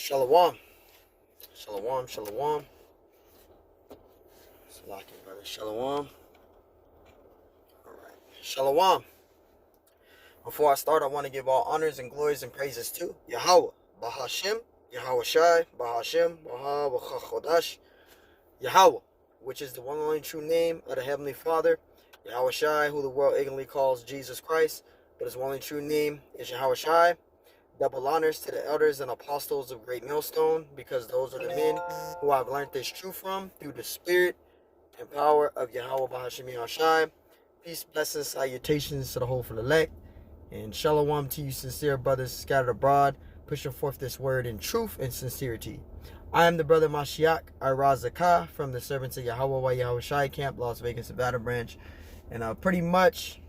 Shalom. Shalom, shalom. Salakia, brother. Shalom. Alright. Shalom. Before I start, I want to give all honors and glories and praises to Yahweh, Bahashem, Yahweh Shai, Bahashem, Baha Yahweh, which is the one and only true name of the Heavenly Father, Yahweh Shai, who the world ignorantly calls Jesus Christ, but his one and only true name is Yahweh Shai. Double honors to the elders and apostles of Great Millstone, because those are the men who I've learned this truth from through the spirit and power of Yahweh Bahashem Yahshai. Peace, blessings, salutations to the whole for the elect, and shalom to you sincere brothers scattered abroad, pushing forth this word in truth and sincerity. I am the brother Mashiach Irazakah from the Servants of Yahweh Yahushai Camp, Las Vegas, Nevada branch. And pretty much,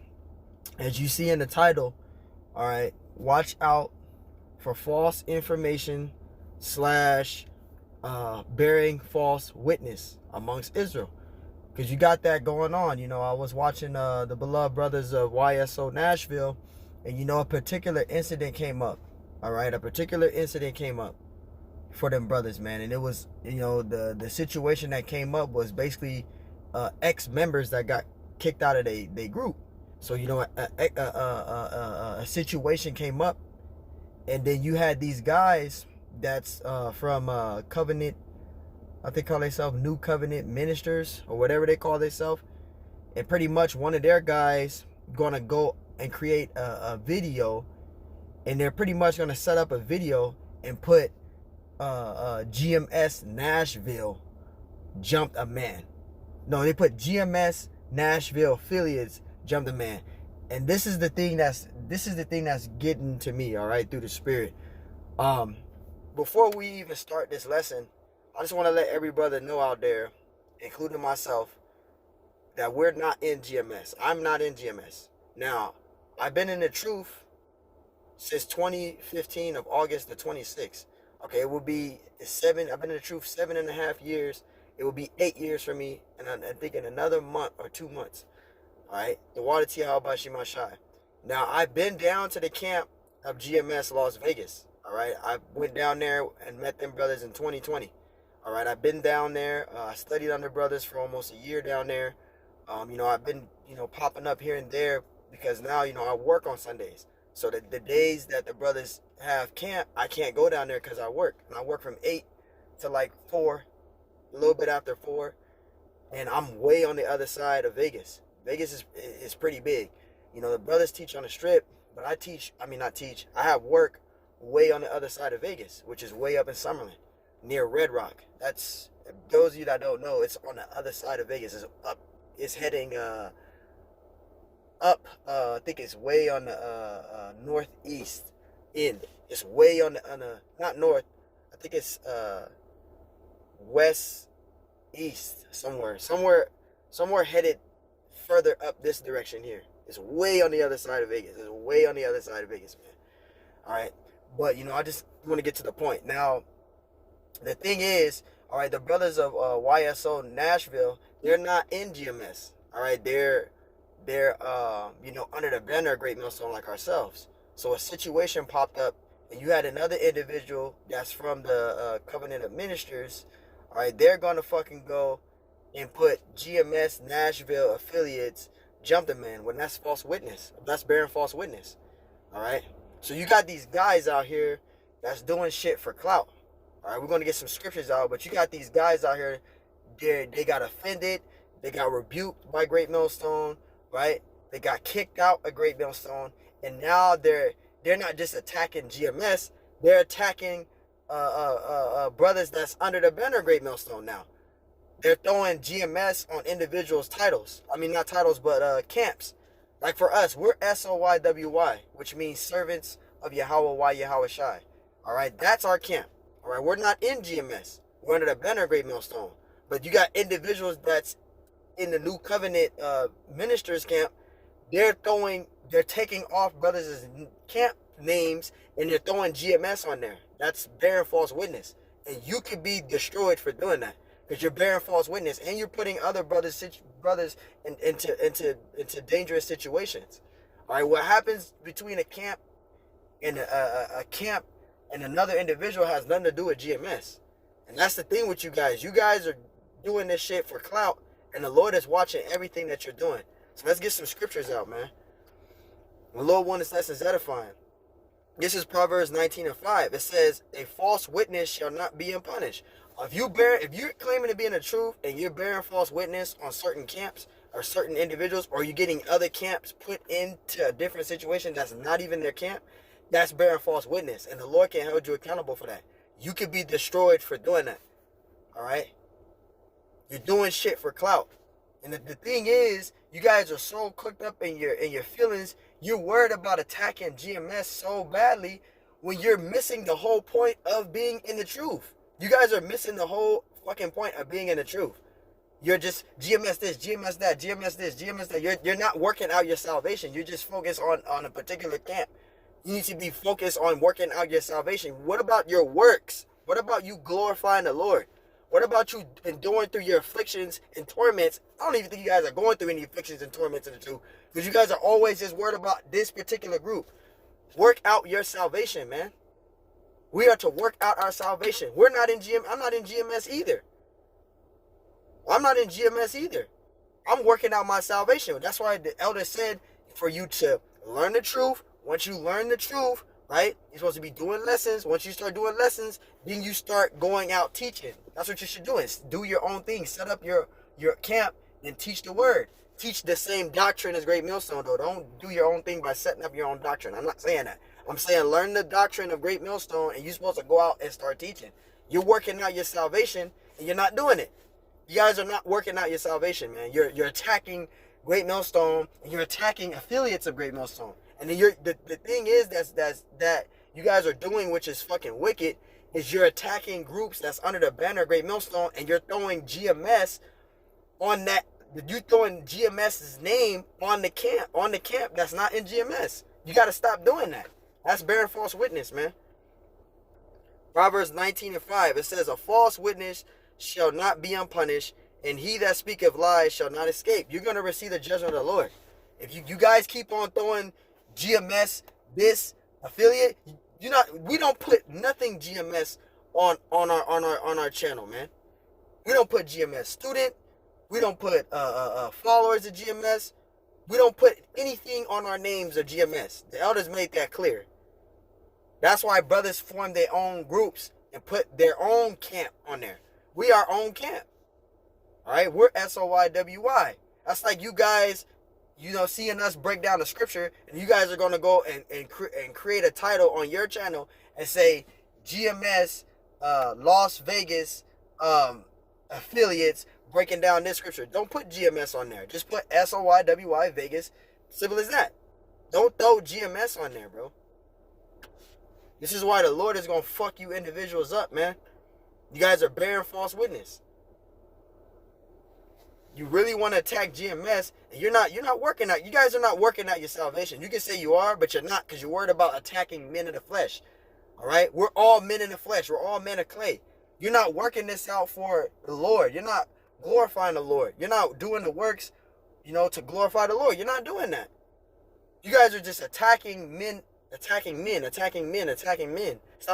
as you see in the title, all right, watch out for false information slash bearing false witness amongst Israel, because you got that going on. You know, I was watching the beloved brothers of YSO Nashville, and you know, a particular incident came up. All right, a particular incident came up for them brothers, man. And it was, you know, the situation that came up was basically ex-members that got kicked out of their group. So, you know, a situation came up, and then you had these guys that's from Covenant, I think call themselves New Covenant Ministers or whatever they call themselves. And pretty much one of their guys gonna go and create a video, and they're pretty much gonna set up a video and put GMS Nashville jumped a man. No, they put GMS Nashville affiliates jumped a man. And this is the thing that's getting to me, all right, through the spirit. Before we even start this lesson, I just want to let every brother know out there, including myself, that we're not in GMS. I'm not in GMS. Now, I've been in the truth since 2015 of August the 26th. Okay, it will be 7. I've been in the truth 7.5 years. It will be 8 years for me, and I think in another month or 2 months. All right, the water Tihal Bashimashai. Now, I've been down to the camp of GMS Las Vegas. All right, I went down there and met them brothers in 2020. All right, I've been down there. I studied under brothers for almost a year down there. You know, I've been, you know, popping up here and there because now, you know, I work on Sundays. So the days that the brothers have camp, I can't go down there because I work. And I work from 8 to like 4, a little bit after 4. And I'm way on the other side of Vegas. Vegas is pretty big. You know, the brothers teach on the strip, but I have work way on the other side of Vegas, which is way up in Summerlin, near Red Rock. That's, those of you that don't know, it's on the other side of Vegas. It's up, it's heading up, I think it's way on the northeast end. It's way on the, not north, I think it's west east, somewhere headed further up this direction here. It's way on the other side of Vegas. It's way on the other side of Vegas, man. All right, but you know, I just want to get to the point. Now, the thing is, all right, the brothers of YSO Nashville, they're not in GMS. All right, they're you know, under the banner of Great Millstone like ourselves. So a situation popped up, and you had another individual that's from the Covenant of Ministers. All right, they're gonna fucking go and put GMS Nashville affiliates jumped a man when that's false witness. That's bearing false witness. All right. So you got these guys out here that's doing shit for clout. All right, we're gonna get some scriptures out, but you got these guys out here. They got offended. They got rebuked by Great Millstone. Right? They got kicked out of Great Millstone, and now they're not just attacking GMS. They're attacking brothers that's under the banner of Great Millstone now. They're throwing GMS on individuals' titles. I mean, not titles, but camps. Like for us, we're SOYWY, which means Servants of Yahweh Yahweh Shai. All right, that's our camp. All right, we're not in GMS. We're under the banner of Great Millstone. But you got individuals that's in the New Covenant Ministers camp. They're taking off brothers' camp names, and they're throwing GMS on there. That's bearing false witness. And you could be destroyed for doing that, because you're bearing false witness, and you're putting other brothers into dangerous situations. All right, what happens between a camp and and another individual has nothing to do with GMS. And that's the thing with you guys. You guys are doing this shit for clout, and the Lord is watching everything that you're doing. So let's get some scriptures out, man. The Lord wants us lessons edifying. This is Proverbs 19:5. It says, "A false witness shall not be unpunished." If you're claiming to be in the truth and you're bearing false witness on certain camps or certain individuals, or you're getting other camps put into a different situation that's not even their camp, that's bearing false witness, and the Lord can't hold you accountable for that. You could be destroyed for doing that. All right? You're doing shit for clout. And the thing is, you guys are so cooked up in your feelings, you're worried about attacking GMS so badly when you're missing the whole point of being in the truth. You guys are missing the whole fucking point of being in the truth. You're just GMS this, GMS that, GMS this, GMS that. You're not working out your salvation. You're just focused on a particular camp. You need to be focused on working out your salvation. What about your works? What about you glorifying the Lord? What about you enduring through your afflictions and torments? I don't even think you guys are going through any afflictions and torments in the truth, because you guys are always just worried about this particular group. Work out your salvation, man. We are to work out our salvation. I'm not in GMS either. I'm not in GMS either. I'm working out my salvation. That's why the elder said for you to learn the truth. Once you learn the truth, right, you're supposed to be doing lessons. Once you start doing lessons, then you start going out teaching. That's what you should do. Is do your own thing. Set up your camp and teach the word. Teach the same doctrine as Great Millstone, though. Don't do your own thing by setting up your own doctrine. I'm not saying that. I'm saying learn the doctrine of Great Millstone, and you're supposed to go out and start teaching. You're working out your salvation, and you're not doing it. You guys are not working out your salvation, man. You're attacking Great Millstone, and you're attacking affiliates of Great Millstone. And then the thing is that you guys are doing, which is fucking wicked, is you're attacking groups that's under the banner of Great Millstone, and you're throwing GMS on that. You're throwing GMS's name on the camp that's not in GMS. You got to stop doing that. That's bearing false witness, man. Proverbs 19:5. It says, "A false witness shall not be unpunished, and he that speaketh lies shall not escape." You're going to receive the judgment of the Lord. If you guys keep on throwing GMS, this affiliate, we don't put nothing GMS on our channel, man. We don't put GMS student. We don't put followers of GMS. We don't put anything on our names of GMS. The elders made that clear. That's why brothers form their own groups and put their own camp on there. We are our own camp. All right, we're SOYWY. That's like you guys, seeing us break down the scripture, and you guys are going to go and create a title on your channel and say GMS Las Vegas affiliates breaking down this scripture. Don't put GMS on there. Just put SOYWY Vegas. Simple as that. Don't throw GMS on there, bro. This is why the Lord is going to fuck you individuals up, man. You guys are bearing false witness. You really want to attack GMS, and you're not working out. You guys are not working out your salvation. You can say you are, but you're not, because you're worried about attacking men of the flesh. All right? We're all men in the flesh. We're all men of clay. You're not working this out for the Lord. You're not glorifying the Lord. You're not doing the works, to glorify the Lord. You're not doing that. You guys are just attacking men. Stop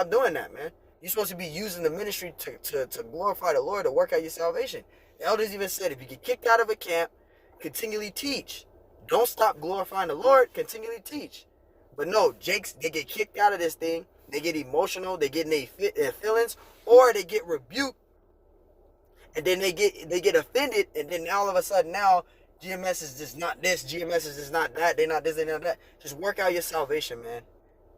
doing that, man. You're supposed to be using the ministry to glorify the Lord, to work out your salvation. The elders even said, if you get kicked out of a camp, continually teach. Don't stop glorifying the Lord, continually teach. But no, they get kicked out of this thing. They get emotional. They get in their feelings, or they get rebuked, and then they get offended, and then all of a sudden now GMS is just not this. GMS is just not that. They're not this. They're not that. Just work out your salvation, man.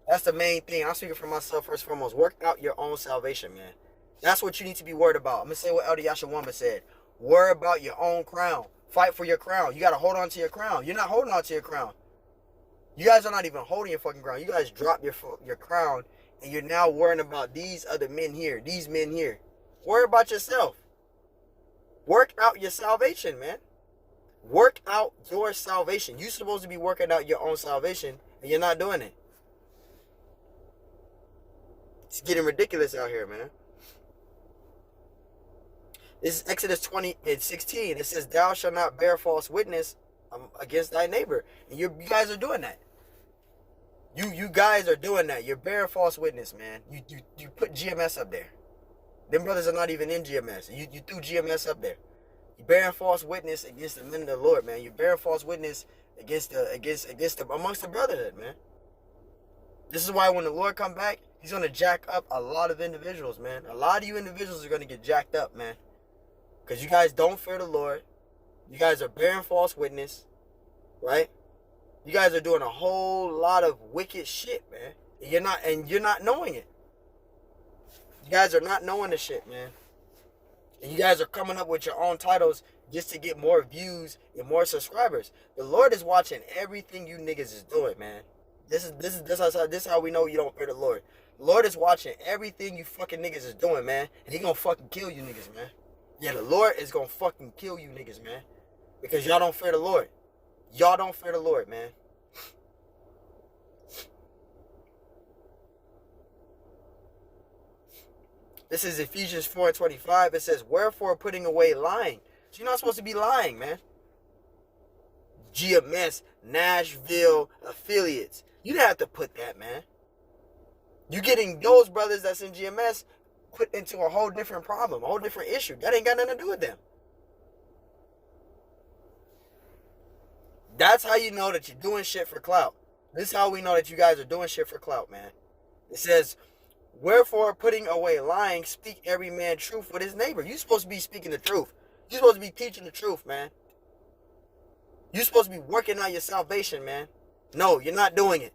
That's the main thing. I'm speaking for myself first and foremost. Work out your own salvation, man. That's what you need to be worried about. I'm going to say what Elder Yashawamba said. Worry about your own crown. Fight for your crown. You got to hold on to your crown. You're not holding on to your crown. You guys are not even holding your fucking crown. You guys dropped your crown, and you're now worrying about these other men here. These men here. Worry about yourself. Work out your salvation, man. Work out your salvation. You're supposed to be working out your own salvation, and you're not doing it. It's getting ridiculous out here, man. This is Exodus 20:16. It says, "Thou shalt not bear false witness against thy neighbor." And you guys are doing that. You guys are doing that. You're bearing false witness, man. You put GMS up there. Them brothers are not even in GMS. You threw GMS up there. You're bearing false witness against the men of the Lord, man. You're bearing false witness against the amongst the brotherhood, man. This is why when the Lord come back, he's gonna jack up a lot of individuals, man. A lot of you individuals are gonna get jacked up, man. Because you guys don't fear the Lord. You guys are bearing false witness, right? You guys are doing a whole lot of wicked shit, man. And you're not knowing it. You guys are not knowing the shit, man. And you guys are coming up with your own titles just to get more views and more subscribers. The Lord is watching everything you niggas is doing, man. This is how we know you don't fear the Lord. The Lord is watching everything you fucking niggas is doing, man. And he gonna fucking kill you niggas, man. Yeah, the Lord is gonna fucking kill you niggas, man. Because y'all don't fear the Lord. Y'all don't fear the Lord, man. This is Ephesians 4:25. It says, wherefore putting away lying. So you're not supposed to be lying, man. GMS, Nashville affiliates. You didn't have to put that, man. You're getting those brothers that's in GMS put into a whole different problem, a whole different issue. That ain't got nothing to do with them. That's how you know that you're doing shit for clout. This is how we know that you guys are doing shit for clout, man. It says, wherefore putting away lying, speak every man truth with his neighbor. You're supposed to be speaking the truth. You're supposed to be teaching the truth, man. You're supposed to be working on your salvation, man. No, you're not doing it.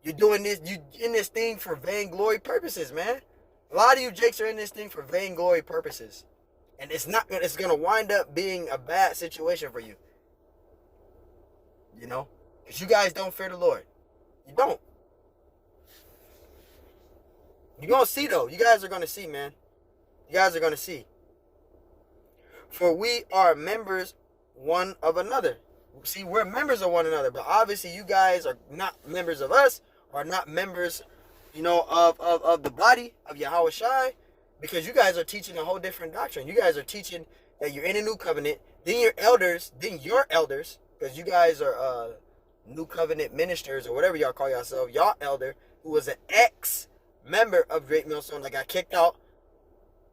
You're doing this, you in this thing for vainglory purposes, man. A lot of you jakes are in this thing for vainglory purposes. And it's gonna wind up being a bad situation for you. You know? Because you guys don't fear the Lord. You don't. You're gonna see though. You guys are gonna see, man. You guys are gonna see. For we are members one of another. See, we're members of one another, but obviously you guys are not members of us, or not members, you know, of the body of Yahweh Shai, because you guys are teaching a whole different doctrine. You guys are teaching that you're in a new covenant, then your elders, because you guys are new covenant ministers or whatever y'all call yourself, y'all elder, who was an ex-member of Great Millstone that got kicked out,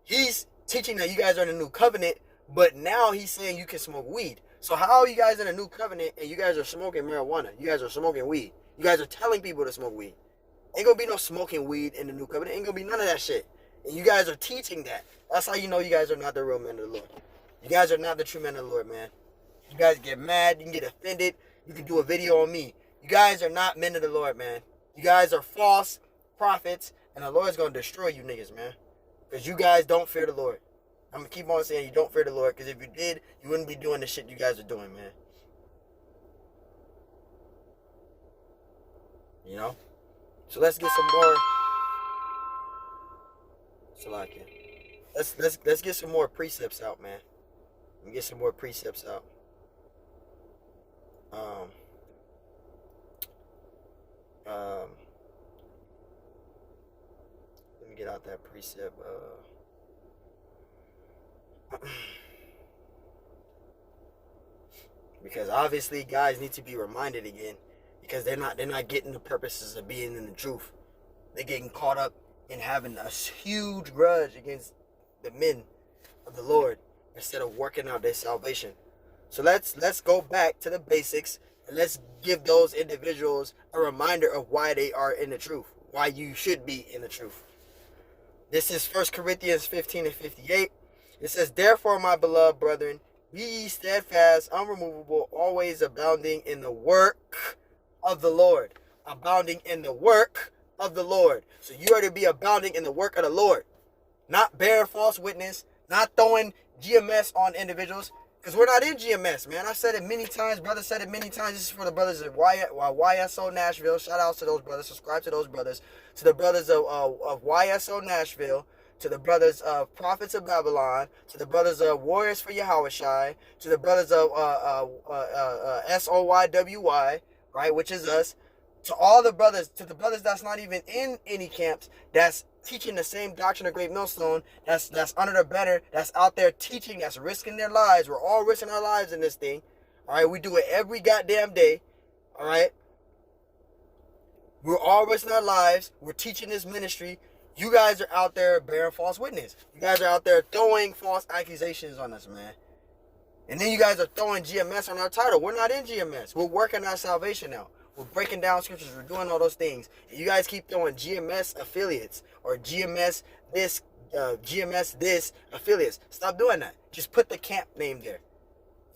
he's teaching that you guys are in a new covenant, but now he's saying you can smoke weed. So how are you guys in a new covenant and you guys are smoking marijuana? You guys are smoking weed. You guys are telling people to smoke weed. Ain't gonna be no smoking weed in the new covenant. Ain't gonna be none of that shit. And you guys are teaching that. That's how you know you guys are not the real men of the Lord. You guys are not the true men of the Lord, man. You guys get mad. You can get offended. You can do a video on me. You guys are not men of the Lord, man. You guys are false prophets, and the Lord's gonna destroy you niggas, man. Because you guys don't fear the Lord. I'm going to keep on saying you don't fear the Lord, because if you did, you wouldn't be doing the shit you guys are doing, man. You know? So let's get some more. Let's get some more precepts out, man. Let me get some more precepts out. Let me get out that precept. Because obviously guys need to be reminded again, because they're not getting the purposes of being in the truth. They're getting caught up in having a huge grudge against the men of the Lord instead of working out their salvation. So let's go back to the basics, and let's give those individuals a reminder of why they are in the truth, why you should be in the truth. This is 1 Corinthians 15:58. It says, therefore, my beloved brethren, be ye steadfast, unremovable, always abounding in the work of the Lord. Abounding in the work of the Lord. So you are to be abounding in the work of the Lord. Not bearing false witness, not throwing GMS on individuals. Because we're not in GMS, man. I said it many times. Brother said it many times. This is for the brothers of YSO Nashville. Shout out to those brothers. Subscribe to those brothers. To the brothers of YSO Nashville. To the brothers of Prophets of Babylon, to the brothers of Warriors for Yahweh Shai, to the brothers of SOYWY, right, which is us, to all the brothers, to the brothers that's not even in any camps, that's teaching the same doctrine of Great Millstone, that's under the banner, that's out there teaching, that's risking their lives. We're all risking our lives in this thing, all right? We do it every goddamn day, all right? We're all risking our lives. We're teaching this ministry. You guys are out there bearing false witness. You guys are out there throwing false accusations on us, man. And then you guys are throwing GMS on our title. We're not in GMS. We're working on salvation now. We're breaking down scriptures. We're doing all those things. And you guys keep throwing GMS affiliates or GMS this affiliates. Stop doing that. Just put the camp name there.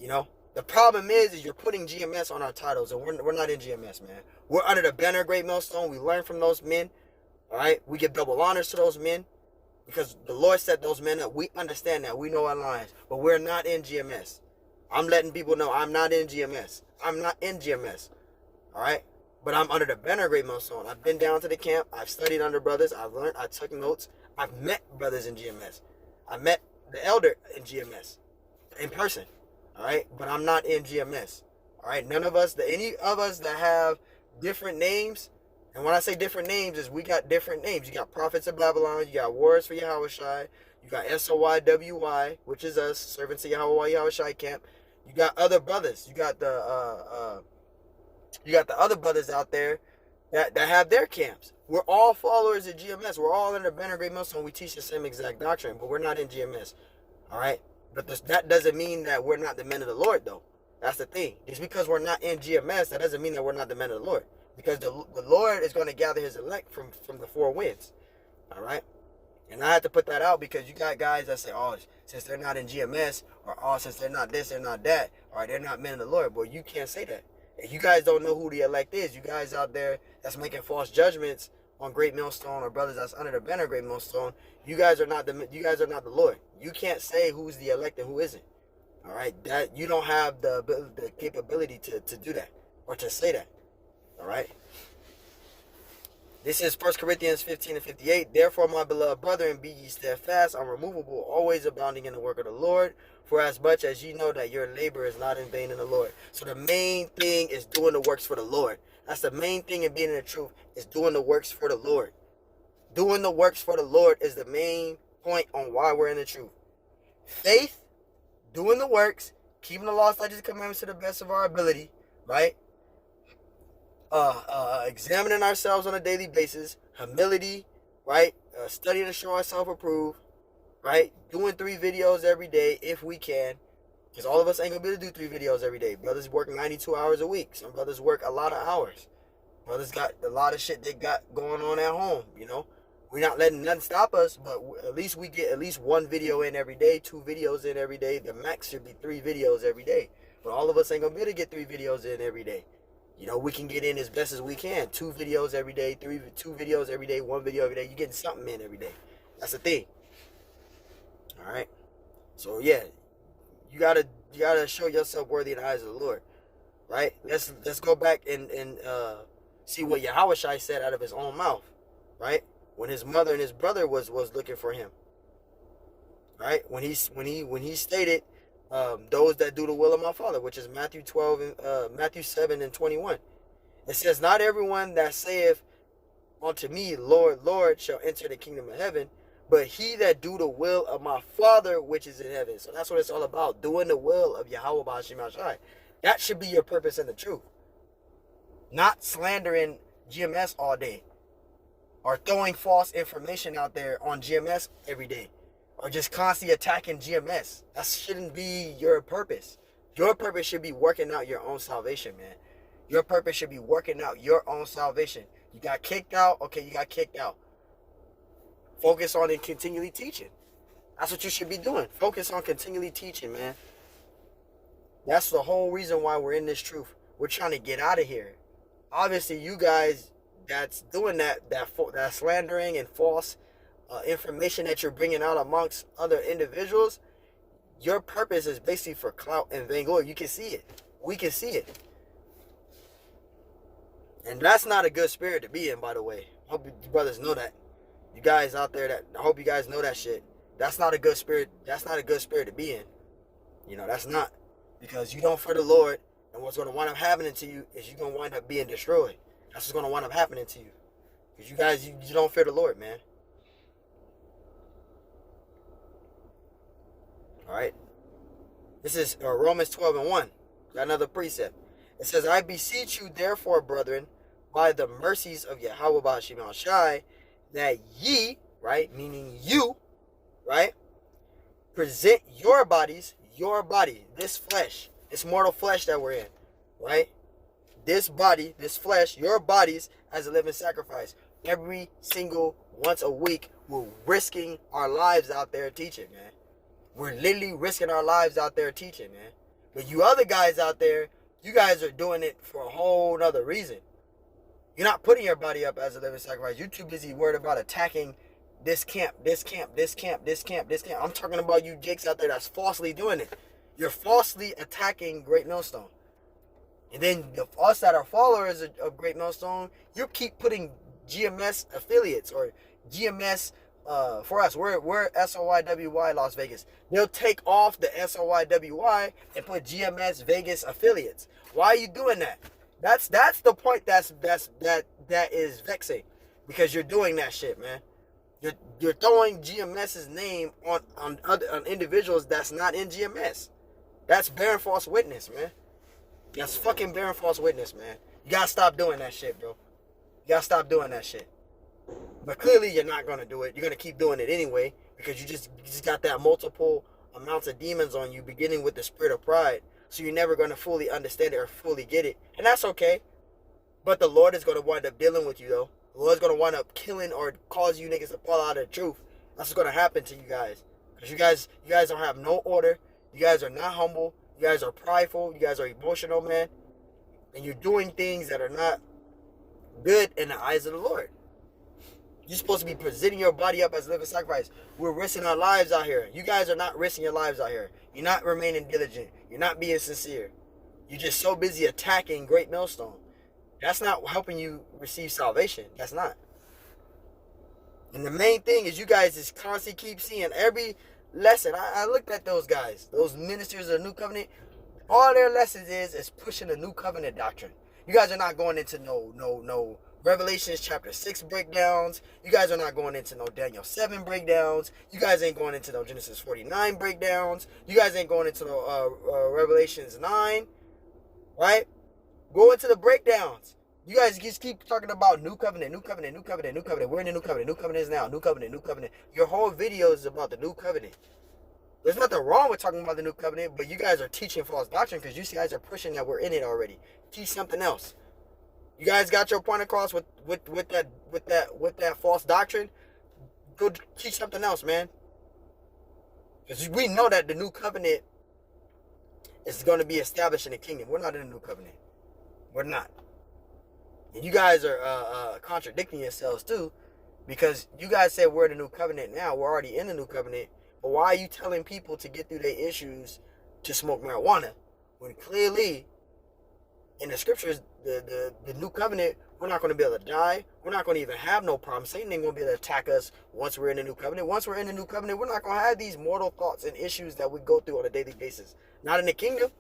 You know? The problem is you're putting GMS on our titles, and we're not in GMS, man. We're under the banner of Great Millstone. We learn from those men. All right? We give double honors to those men. Because the Lord set those men up. We understand that. We know our lines. But we're not in GMS. I'm letting people know I'm not in GMS. I'm not in GMS. Alright? But I'm under the banner of Great Millstone. I've been down to the camp. I've studied under brothers. I've learned. I took notes. I've met brothers in GMS. I met the elder in GMS. In person. Alright? But I'm not in GMS. Alright? None of us, any of us that have different names. And when I say different names, is we got different names. You got Prophets of Babylon. You got Warriors for Yahushai. You got SOYWY, which is us, Servants of Yahweh Yahushai camp. You got other brothers. You got the other brothers out there that have their camps. We're all followers of GMS. We're all in the banner of Great Millstone. We teach the same exact doctrine, but we're not in GMS. All right? But that doesn't mean that we're not the men of the Lord, though. That's the thing. Just because we're not in GMS, that doesn't mean that we're not the men of the Lord. Because the Lord is going to gather his elect from the four winds. All right? And I had to put that out because you got guys that say, oh, since they're not in GMS, or oh, since they're not this, they're not that, or they're not men of the Lord. But you can't say that. If you guys don't know who the elect is, you guys out there that's making false judgments on Great Millstone or brothers that's under the banner of Great Millstone, you guys are not the Lord. You can't say who's the elect and who isn't. All right? That you don't have the capability to do that or to say that. All right. This is 1 Corinthians 15 and 58. Therefore, my beloved brethren, be ye steadfast, unremovable, always abounding in the work of the Lord. For as much as ye know that your labor is not in vain in the Lord. So the main thing is doing the works for the Lord. That's the main thing in being in the truth, is doing the works for the Lord. Doing the works for the Lord is the main point on why we're in the truth. Faith, doing the works, keeping the law, statutes, and commandments to the best of our ability, right? Examining ourselves on a daily basis, humility, right? Studying to show ourselves approved, right? Doing 3 videos every day if we can, because all of us ain't gonna be able to do 3 videos every day. Brothers work 92 hours a week. Some brothers work a lot of hours. Brothers got a lot of shit they got going on at home, you know. We're not letting nothing stop us, but at least we get at least 1 video in every day, 2 videos in every day. The max should be 3 videos every day. But all of us ain't gonna be able to get 3 videos in every day. You know, we can get in as best as we can. 2 videos every day, 2 videos every day, 1 video every day. You're getting something in every day. That's the thing. All right. So yeah, you gotta show yourself worthy in the eyes of the Lord, right? Let's go back and see what Yahushua said out of his own mouth, right? When his mother and his brother was looking for him, right? When he stated, those that do the will of my Father, which is Matthew 7 and 21. It says, not everyone that saith unto me, Lord, Lord, shall enter the kingdom of heaven, but he that do the will of my Father which is in heaven. So that's what it's all about, doing the will of Yahweh B'Hashem Yahshai. That should be your purpose in the truth. Not slandering GMS all day, or throwing false information out there on GMS every day, or just constantly attacking GMS. That shouldn't be your purpose. Your purpose should be working out your own salvation, man. Your purpose should be working out your own salvation. You got kicked out, okay, you got kicked out. Focus on it, continually teaching. That's what you should be doing. Focus on continually teaching, man. That's the whole reason why we're in this truth. We're trying to get out of here. Obviously, you guys that's doing that slandering and false information that you're bringing out amongst other individuals, your purpose is basically for clout and vainglory. You can see it. We can see it. And that's not a good spirit to be in, by the way. I hope you brothers know that. You guys out there, I hope you guys know that shit. That's not a good spirit. That's not a good spirit to be in. You know, that's not. Because you don't fear the Lord, and what's going to wind up happening to you is you're going to wind up being destroyed. That's what's going to wind up happening to you. Because you guys, you don't fear the Lord, man. Alright. This is Romans 12 and 1. Got another precept. It says, I beseech you, therefore, brethren, by the mercies of Yahweh Ba'ashim Shai, that ye, right, meaning you, right, present your body, this flesh, this mortal flesh that we're in, right? This body, this flesh, your bodies as a living sacrifice. Every single once a week, we're risking our lives out there teaching, man. We're literally risking our lives out there teaching, man. But you other guys out there, you guys are doing it for a whole other reason. You're not putting your body up as a living sacrifice. You're too busy worried about attacking this camp, this camp, this camp, this camp, this camp. I'm talking about you jakes out there that's falsely doing it. You're falsely attacking Great Millstone. And then us that are followers of Great Millstone, you keep putting GMS affiliates or GMS, for us, we're SOYWY Las Vegas. They'll take off the SOYWY and put GMS Vegas affiliates. Why are you doing that? That's the point that is vexing, because you're doing that shit, man. You're throwing GMS's name on individuals that's not in GMS. That's bearing false witness, man. That's fucking bearing false witness, man. You gotta stop doing that shit, bro. You gotta stop doing that shit. But clearly you're not gonna do it. You're gonna keep doing it anyway, because you just got that multiple amounts of demons on you, beginning with the spirit of pride. So you're never gonna fully understand it or fully get it. And that's okay. But the Lord is gonna wind up dealing with you, though. The Lord's gonna wind up killing or cause you niggas to fall out of the truth. That's what's gonna happen to you guys. Because you guys don't have no order. You guys are not humble. You guys are prideful. You guys are emotional, man. And you're doing things that are not good in the eyes of the Lord. You're supposed to be presenting your body up as a living sacrifice. We're risking our lives out here. You guys are not risking your lives out here. You're not remaining diligent. You're not being sincere. You're just so busy attacking Great Millstone. That's not helping you receive salvation. That's not. And the main thing is you guys just constantly keep seeing every lesson. I looked at those guys, those ministers of the New Covenant. All their lessons is pushing the New Covenant doctrine. You guys are not going into no Revelations chapter 6 breakdowns. You guys are not going into no Daniel 7 breakdowns. You guys ain't going into no Genesis 49 breakdowns. You guys ain't going into no Revelations 9. Right? Go into the breakdowns. You guys just keep talking about New Covenant, New Covenant, New Covenant, New Covenant. We're in the New Covenant. New Covenant is now. New Covenant, New Covenant. Your whole video is about the New Covenant. There's nothing wrong with talking about the New Covenant, but you guys are teaching false doctrine because you guys are pushing that we're in it already. Teach something else. You guys got your point across with that false doctrine. Go teach something else, man. Because we know that the New Covenant is going to be established in the kingdom. We're not in the New Covenant. We're not. And you guys are contradicting yourselves too, because you guys said we're in the New Covenant now. We're already in the New Covenant. But why are you telling people to get through their issues to smoke marijuana when clearly in the scriptures, the New Covenant, we're not going to be able to die. We're not going to even have no problem. Satan ain't going to be able to attack us once we're in the New Covenant. Once we're in the New Covenant, we're not going to have these mortal thoughts and issues that we go through on a daily basis. Not in the kingdom.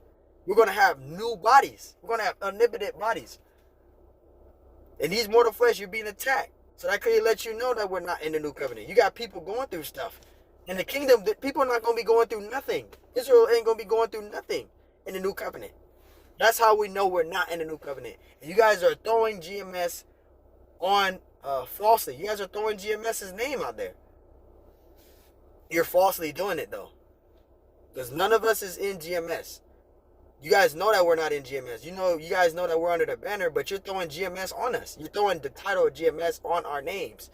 We're going to have new bodies. We're going to have omnipotent bodies. In these mortal flesh, you're being attacked. So that clearly lets you know that we're not in the New Covenant. You got people going through stuff. In the kingdom, people are not going to be going through nothing. Israel ain't going to be going through nothing in the New Covenant. That's how we know we're not in the New Covenant. And you guys are throwing GMS on falsely. You guys are throwing GMS's name out there. You're falsely doing it, though. Because none of us is in GMS. You guys know that we're not in GMS. You guys know that we're under the banner, but you're throwing GMS on us. You're throwing the title of GMS on our names.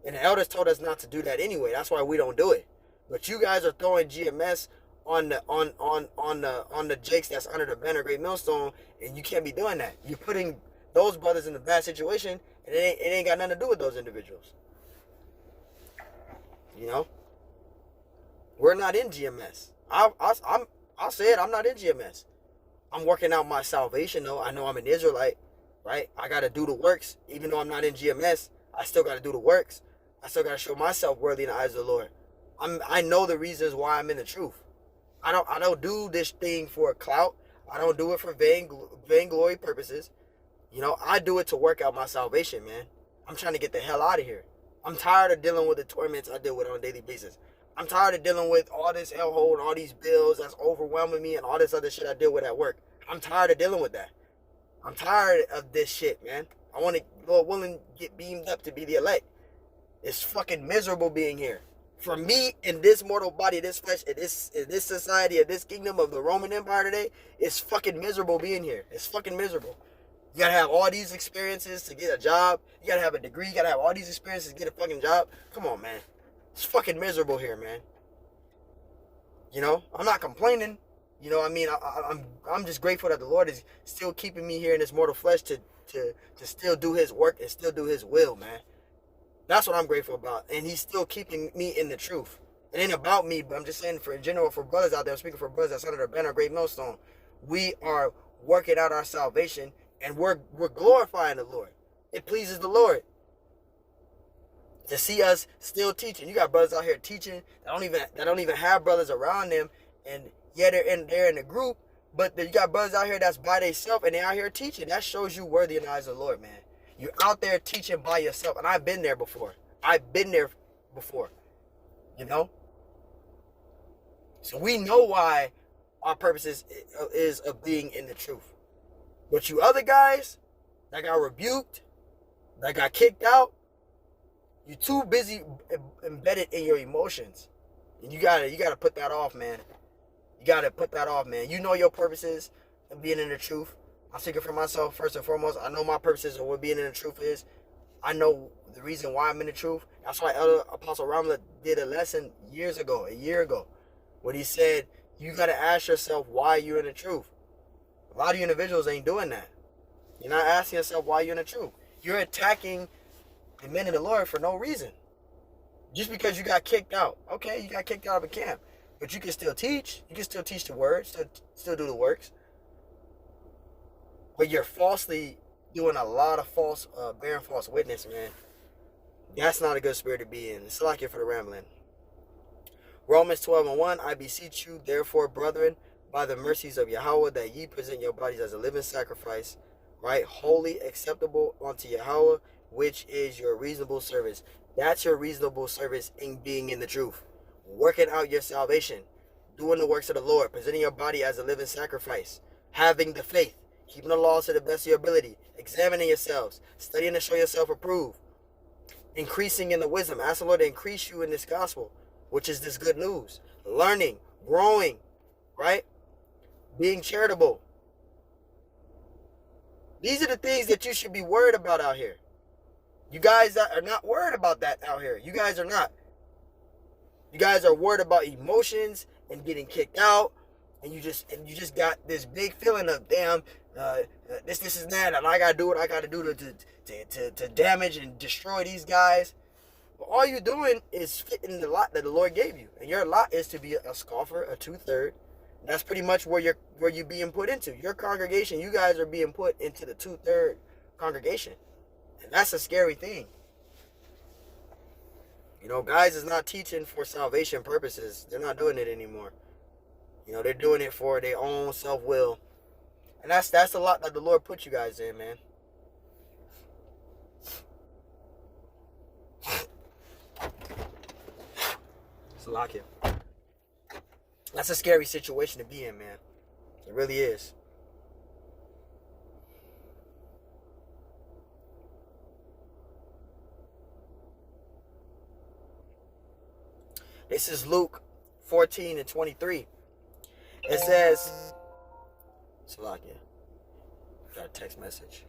And the elders told us not to do that anyway. That's why we don't do it. But you guys are throwing GMS on the jakes that's under the banner Great Millstone, and you can't be doing that. You're putting those brothers in a bad situation, and it ain't got nothing to do with those individuals. You know? We're not in GMS. I'll say it, I'm not in GMS. I'm working out my salvation, though. I know I'm an Israelite, right? I got to do the works. Even though I'm not in GMS, I still got to do the works. I still got to show myself worthy in the eyes of the Lord. I know the reasons why I'm in the truth. I don't do this thing for clout. I don't do it for vainglory purposes. You know, I do it to work out my salvation, man. I'm trying to get the hell out of here. I'm tired of dealing with the torments I deal with on a daily basis. I'm tired of dealing with all this hellhole and all these bills that's overwhelming me and all this other shit I deal with at work. I'm tired of dealing with that. I'm tired of this shit, man. I want to, Lord willing, get beamed up to be the elect. It's fucking miserable being here. For me, in this mortal body, this flesh, in this society, in this kingdom of the Roman Empire today, it's fucking miserable being here. It's fucking miserable. You gotta have all these experiences to get a job. You gotta have a degree. You gotta have all these experiences to get a fucking job. Come on, man. It's fucking miserable here, man. You know, I'm not complaining. You know, I mean, I'm just grateful that the Lord is still keeping me here in this mortal flesh to still do His work and still do His will, man. That's what I'm grateful about. And He's still keeping me in the truth. It ain't about me, but I'm just saying in general, for brothers out there, I'm speaking for brothers that's under the banner of Great Millstone. We are working out our salvation and we're glorifying the Lord. It pleases the Lord to see us still teaching. You got brothers out here teaching that don't even have brothers around them, and yeah, they're in the group, but you got brothers out here that's by themselves and they're out here teaching. That shows you worthy in the eyes of the Lord, man. You're out there teaching by yourself. And I've been there before. You know? So we know why our purpose is of being in the truth. But you other guys that got rebuked, that got kicked out, you're too busy embedded in your emotions. And you gotta put that off, man. You gotta put that off, man. You know your purposes of being in the truth. I'm speaking for myself first and foremost. I know my purposes of what being in the truth is. I know the reason why I'm in the truth. That's why Elder Apostle Ramla did a lesson a year ago, when he said, you got to ask yourself why you're in the truth. A lot of you individuals ain't doing that. You're not asking yourself why you're in the truth. You're attacking the men of the Lord for no reason. Just because you got kicked out. Okay, you got kicked out of a camp. But you can still teach. You can still teach the word, still do the works. But you're falsely doing a lot of bearing false witness, man. That's not a good spirit to be in. It's like it for the rambling. Romans 12:1, I beseech you, therefore, brethren, by the mercies of Yahweh, that ye present your bodies as a living sacrifice, right, holy, acceptable unto Yahweh, which is your reasonable service. That's your reasonable service in being in the truth. Working out your salvation, doing the works of the Lord, presenting your body as a living sacrifice, having the faith, keeping the laws to the best of your ability, examining yourselves, studying to show yourself approved, increasing in the wisdom. Ask the Lord to increase you in this gospel, which is this good news. Learning, growing, right? Being charitable. These are the things that you should be worried about out here. You guys that are not worried about that out here. You guys are not. You guys are worried about emotions and getting kicked out, and you just got this big feeling of damn, this and that, and I gotta do what I gotta do to damage and destroy these guys. But all you're doing is fitting the lot that the Lord gave you, and your lot is to be a scoffer, a 2/3. That's pretty much where you're being put into. Your congregation, you guys are being put into the 2/3 congregation, and that's a scary thing. You know, guys is not teaching for salvation purposes. They're not doing it anymore. You know, they're doing it for their own self-will. And that's a lot that the Lord put you guys in, man. It's a lot here. That's a scary situation to be in, man. It really is. This is Luke 14:23. It says, Salakia. Got a text message.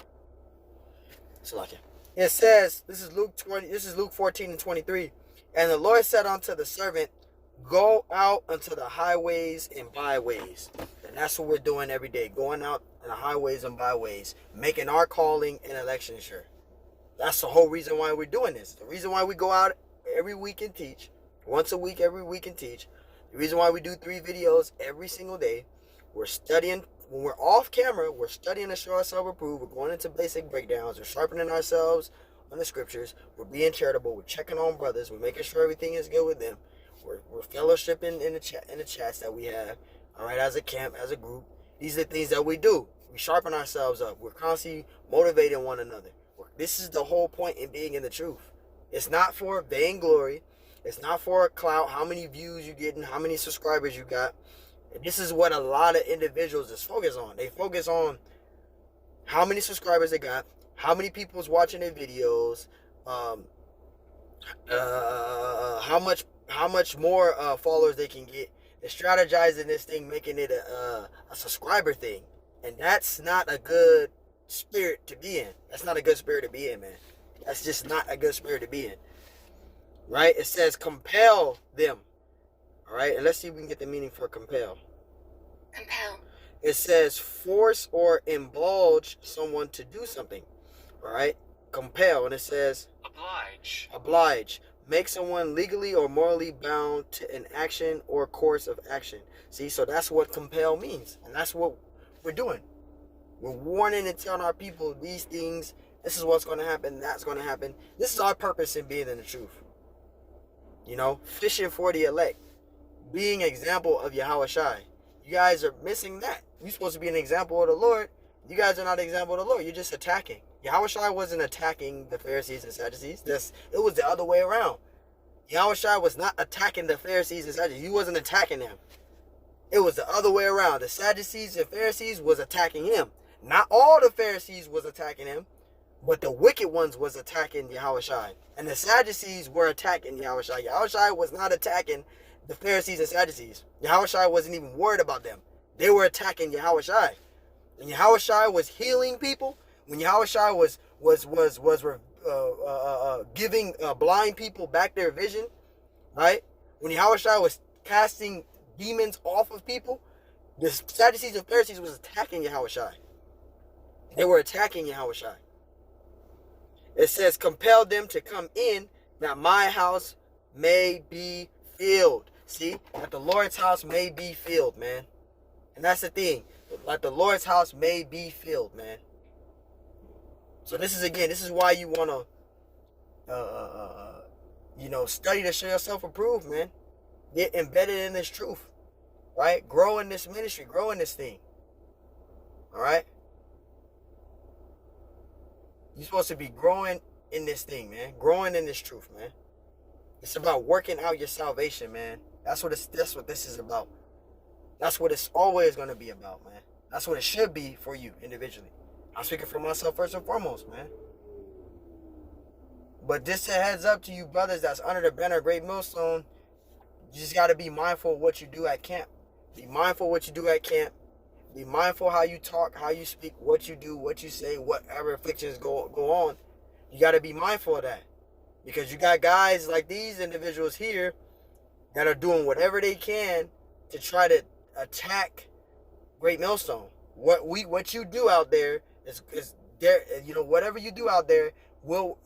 Salakia. It says, this is Luke 14:23. And the Lord said unto the servant, go out unto the highways and byways. And that's what we're doing every day. Going out in the highways and byways. Making our calling and election sure. That's the whole reason why we're doing this. The reason why we go out every week and teach. Once a week, every week and teach. The reason why we do 3 videos every single day. We're studying. When we're off camera, we're studying to show ourselves approved. We're going into basic breakdowns. We're sharpening ourselves on the scriptures. We're being charitable. We're checking on brothers. We're making sure everything is good with them. We're fellowshipping in the chats that we have. All right, as a camp, as a group. These are the things that we do. We sharpen ourselves up. We're constantly motivating one another. This is the whole point in being in the truth. It's not for vainglory. It's not for a clout, how many views you getting, how many subscribers you got. This is what a lot of individuals is focused on. They focus on how many subscribers they got, how many people's watching their videos, how much more followers they can get, and strategizing this thing, making it a subscriber thing, and that's not a good spirit to be in. That's not a good spirit to be in, man. That's just not a good spirit to be in, right? It says compel them, all right, and let's see if we can get the meaning for compel. Compel. It says force or indulge someone to do something, all right? Compel, and it says oblige. Make someone legally or morally bound to an action or course of action. See, so that's what compel means, and that's what we're doing. We're warning and telling our people these things. This is what's going to happen. That's going to happen. This is our purpose in being in the truth. You know, fishing for the elect, being example of Yahweh Shai. You guys are missing that. You're supposed to be an example of the Lord. You guys are not an example of the Lord. You're just attacking. Yahweh Shai wasn't attacking the Pharisees and Sadducees. It was the other way around. Yahweh Shai was not attacking the Pharisees and Sadducees. He wasn't attacking them. It was the other way around. The Sadducees and Pharisees was attacking him. Not all the Pharisees was attacking him, but the wicked ones was attacking Yahweh Shai. And the Sadducees were attacking Yahweh Shai. Yahweh Shai was not attacking the Pharisees and Sadducees. Yahweh Shai wasn't even worried about them. They were attacking Yahweh Shai. When Yahweh Shai was healing people, when Yahweh Shai was giving blind people back their vision, right? When Yahweh Shai was casting demons off of people, the Sadducees and Pharisees was attacking Yahweh Shai. They were attacking Yahweh Shai. It says, compel them to come in, that my house may be filled. See, that the Lord's house may be filled, man. And that's the thing. Like the Lord's house may be filled, man. So this is why you want to, study to show yourself approved, man. Get embedded in this truth, right? Grow in this ministry, grow in this thing. All right? You're supposed to be growing in this thing, man. Growing in this truth, man. It's about working out your salvation, man. That's what this is about. That's what it's always going to be about, man. That's what it should be for you individually. I'm speaking for myself first and foremost, man. But just a heads up to you brothers that's under the banner of Great Millstone, you just got to be mindful of what you do at camp. Be mindful of what you do at camp. Be mindful how you talk, how you speak, what you do, what you say, whatever afflictions go on. You got to be mindful of that. Because you got guys like these individuals here that are doing whatever they can to try to attack Great Millstone. What you do out there is there. Whatever you do out there, will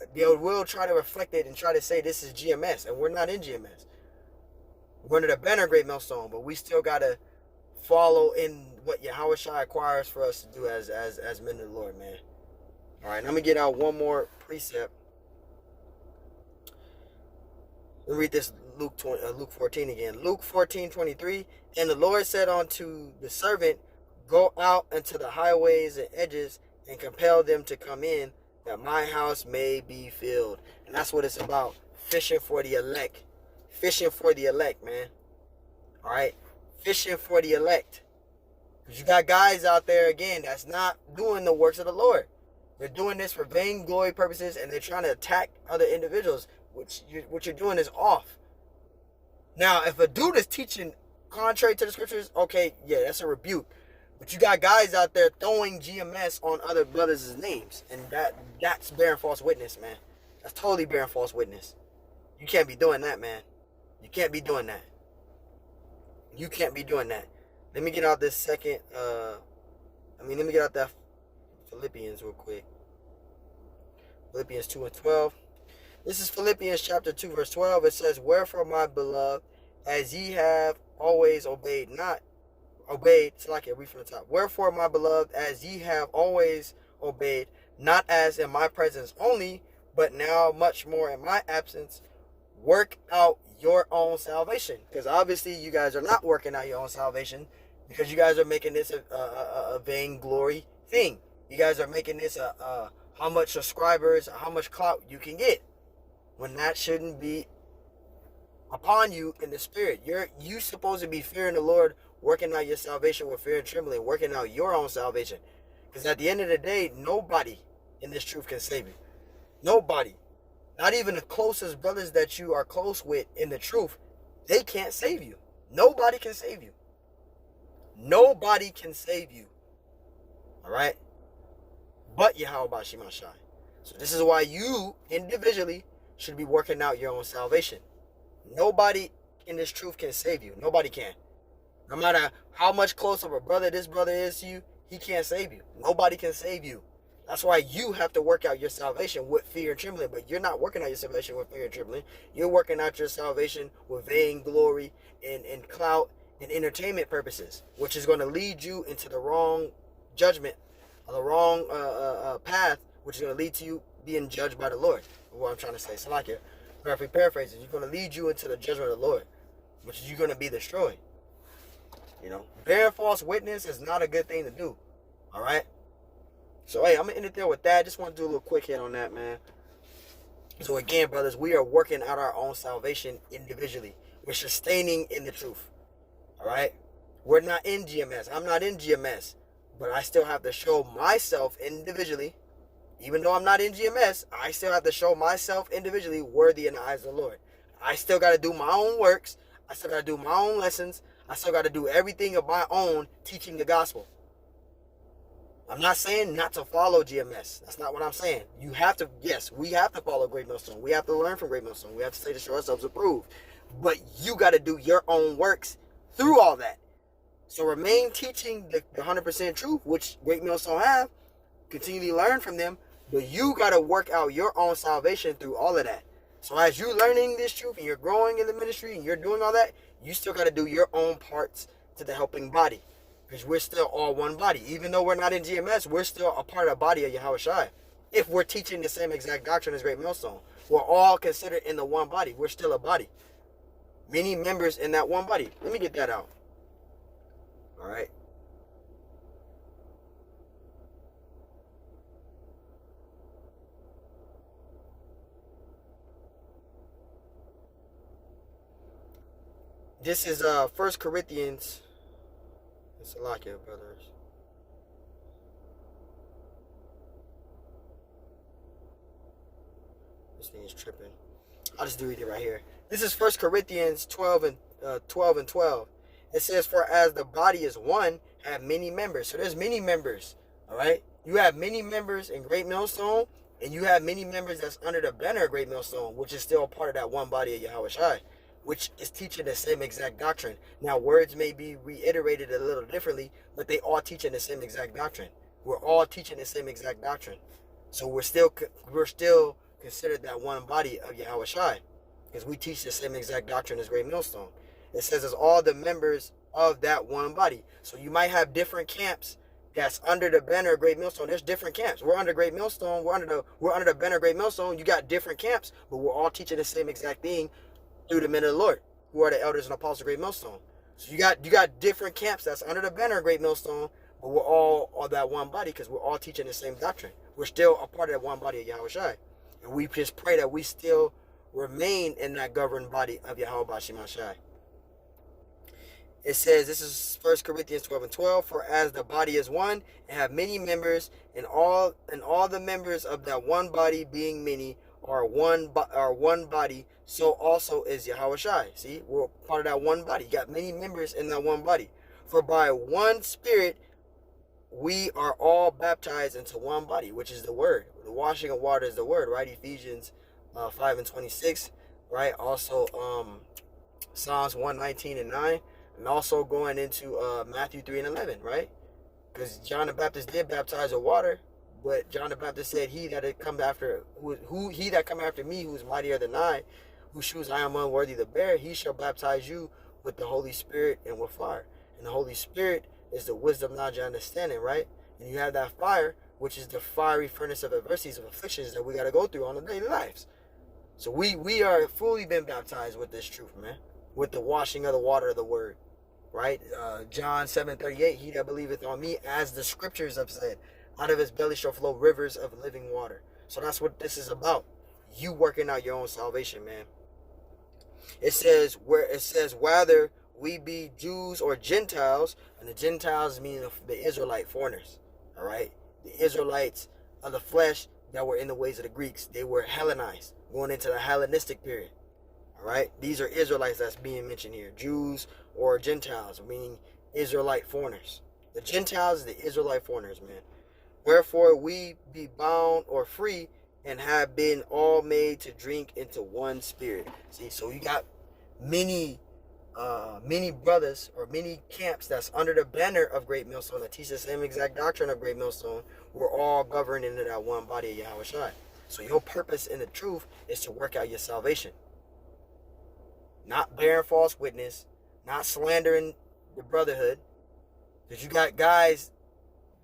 try to reflect it and try to say this is GMS, and we're not in GMS. We're under the banner of Great Millstone, but we still gotta follow in what Yahweh Shai requires for us to do as men of the Lord, man. All right, let me get out one more precept. Let me read this Luke 14 again. Luke 14:23. And the Lord said unto the servant, go out into the highways and edges and compel them to come in, that my house may be filled. And that's what it's about. Fishing for the elect. Fishing for the elect, man. All right? Fishing for the elect. Because you got guys out there, again, that's not doing the works of the Lord. They're doing this for vainglory purposes, and they're trying to attack other individuals. What you're doing is off. Now, if a dude is teaching contrary to the scriptures, okay, yeah, that's a rebuke. But you got guys out there throwing GMS on other brothers' names, and that's bearing false witness, man. That's totally bearing false witness. You can't be doing that, man. You can't be doing that. You can't be doing that. Let me get out this second. Let me get out that Philippians real quick. Philippians 2:12. This is Philippians chapter 2, verse 12. It says, wherefore, my beloved, as ye have always obeyed, so I can read from the top. Wherefore, my beloved, as ye have always obeyed, not as in my presence only, but now much more in my absence, work out your own salvation. Because obviously you guys are not working out your own salvation, because you guys are making this a vainglory thing. You guys are making this how much subscribers, how much clout you can get, when that shouldn't be upon you in the spirit. You supposed to be fearing the Lord, working out your salvation with fear and trembling, working out your own salvation. Because at the end of the day, nobody in this truth can save you. Nobody. Not even the closest brothers that you are close with in the truth, they can't save you. Nobody can save you. Nobody can save you. Alright? But Yahweh Bashim Ashai. So this is why you individually should be working out your own salvation. Nobody in this truth can save you. Nobody can. No matter how much closer of a brother this brother is to you, he can't save you. Nobody can save you. That's why you have to work out your salvation with fear and trembling. But you're not working out your salvation with fear and trembling. You're working out your salvation with vain glory and clout and entertainment purposes, which is going to lead you into the wrong judgment, or the wrong path, which is going to lead to you being judged by the Lord. What I'm trying to say. So like it, perfect paraphrasing, you're going to lead you into the judgment of the Lord, which is you're going to be destroyed. You know, bearing false witness is not a good thing to do. All right. So hey, I'm gonna end it there with that. Just want to do a little quick hit on that, man. So again, brothers, we are working out our own salvation individually. We're sustaining in the truth. All right. We're not in GMS. I'm not in GMS, but I still have to show myself individually. Even though I'm not in GMS, I still have to show myself individually worthy in the eyes of the Lord. I still got to do my own works. I still got to do my own lessons. I still got to do everything of my own teaching the gospel. I'm not saying not to follow GMS. That's not what I'm saying. You have to, yes, we have to follow Great Millstone. We have to learn from Great Millstone. We have to stay to show ourselves approved. But you got to do your own works through all that. So remain teaching the 100% truth, which Great Millstone have. Continually learn from them. But you got to work out your own salvation through all of that. So as you're learning this truth and you're growing in the ministry and you're doing all that, you still got to do your own parts to the helping body. Because we're still all one body. Even though we're not in GMS, we're still a part of the body of Yahweh Shai. If we're teaching the same exact doctrine as Great Millstone, we're all considered in the one body. We're still a body. Many members in that one body. Let me get that out. All right. This is 1 Corinthians. It's a lot here, brothers. This thing is tripping. I'll just read it right here. This is 1 Corinthians 12 and 12. It says, "For as the body is one, have many members." So there's many members. All right. You have many members in Great Millstone, and you have many members that's under the banner of Great Millstone, which is still a part of that one body of Yahweh Shai, which is teaching the same exact doctrine. Now, words may be reiterated a little differently, but they all teaching the same exact doctrine. We're all teaching the same exact doctrine. So we're still considered that one body of Yahweh Shai, because we teach the same exact doctrine as Great Millstone. It says as all the members of that one body. So you might have different camps that's under the banner of Great Millstone. There's different camps. We're under Great Millstone. We're under the banner of Great Millstone. You got different camps, but we're all teaching the same exact thing through the men of the Lord, who are the elders and apostles of Great Millstone. So you got different camps that's under the banner of Great Millstone, but we're all that one body because we're all teaching the same doctrine. We're still a part of that one body of Yahweh Shai. And we just pray that we still remain in that governed body of Yahweh Bashim Shai. It says, this is 1 Corinthians 12 and 12, "For as the body is one, and have many members, and all the members of that one body being many are one body, so also is Yahweh Shai." See, we're part of that one body. You got many members in that one body. "For by one Spirit we are all baptized into one body," which is the word. The washing of water is the word, right? Ephesians 5 and 26, right? Also Psalms 119 and 9. And also going into Matthew 3 and 11, right? Because John the Baptist did baptize with water, but John the Baptist said, he that come after me, who is mightier than I, whose shoes I am unworthy to bear, he shall baptize you with the Holy Spirit and with fire. And the Holy Spirit is the wisdom, knowledge, and understanding, right? And you have that fire, which is the fiery furnace of adversities, of afflictions that we got to go through on the daily lives. So we are fully been baptized with this truth, man. With the washing of the water of the word, right? John 7:38, "He that believeth on me, as the scriptures have said, out of his belly shall flow rivers of living water." So that's what this is about. You working out your own salvation, man. It says whether we be Jews or Gentiles, and the Gentiles mean the Israelite foreigners. All right, the Israelites of the flesh that were in the ways of the Greeks. They were Hellenized, going into the Hellenistic period. All right, these are Israelites that's being mentioned here, Jews or Gentiles, meaning Israelite foreigners. The Gentiles, the Israelite foreigners, man. Wherefore we be bound or free, and have been all made to drink into one spirit. See, so you got many brothers or many camps that's under the banner of Great Millstone that teach the same exact doctrine of Great Millstone. We're all governed into that one body of Yahweh Shai. So your purpose in the truth is to work out your salvation. Not bearing false witness, not slandering the brotherhood. Because you got guys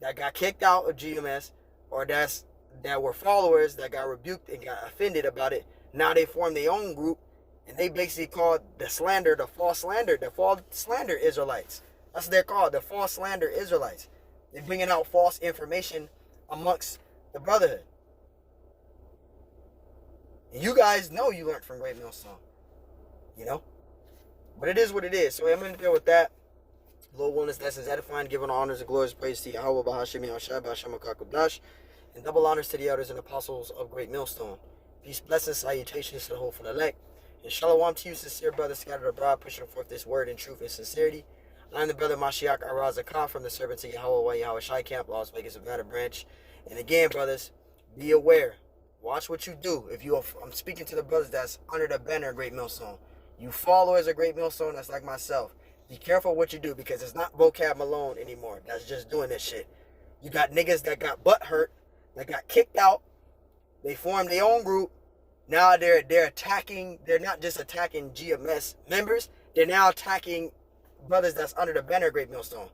that got kicked out of GMS, or that were followers that got rebuked and got offended about it. Now they formed their own group, and they basically called the false slander Israelites. That's what they're called, the false slander Israelites. They're bringing out false information amongst the brotherhood. And you guys know you learned from Great Millstone. You know? But it is what it is. So I'm going to deal with that. Lord willing, lessons edifying, giving honors and glories, praise to Yahweh, Bahashim, Yahushua, Bahasham, HaKadosh, and double honors to the elders and apostles of Great Millstone. Peace, blessings, salutations to the hopeful elect. And shalom to you, sincere brothers scattered abroad, pushing forth this word in truth and sincerity. I am the brother Mashiach Arazakah from the servants of Yahweh, Yahweh Shai Camp, Las Vegas, Nevada branch. And again, brothers, be aware. Watch what you do. I'm speaking to the brothers that's under the banner of Great Millstone. You followers of Great Millstone, that's like myself. Be careful what you do, because it's not vocab Malone anymore that's just doing this shit. You got niggas that got butt hurt, that got kicked out. They formed their own group. Now they're attacking. They're not just attacking GMS members. They're now attacking brothers that's under the banner of Great Millstone.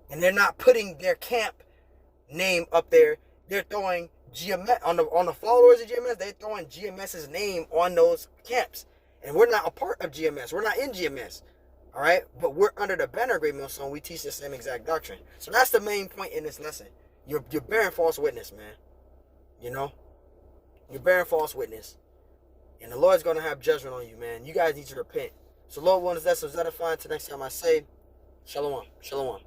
And they're not putting their camp name up there. They're throwing GMS on the followers of GMS. They're throwing GMS's name on those camps. And we're not a part of GMS. We're not in GMS. All right, but we're under the banner of Great Millstone. We teach the same exact doctrine. So that's the main point in this lesson. You're bearing false witness, man. You know, you're bearing false witness, and the Lord's gonna have judgment on you, man. You guys need to repent. So Lord willing, that's edifying. Till next time I say, shalom, shalom.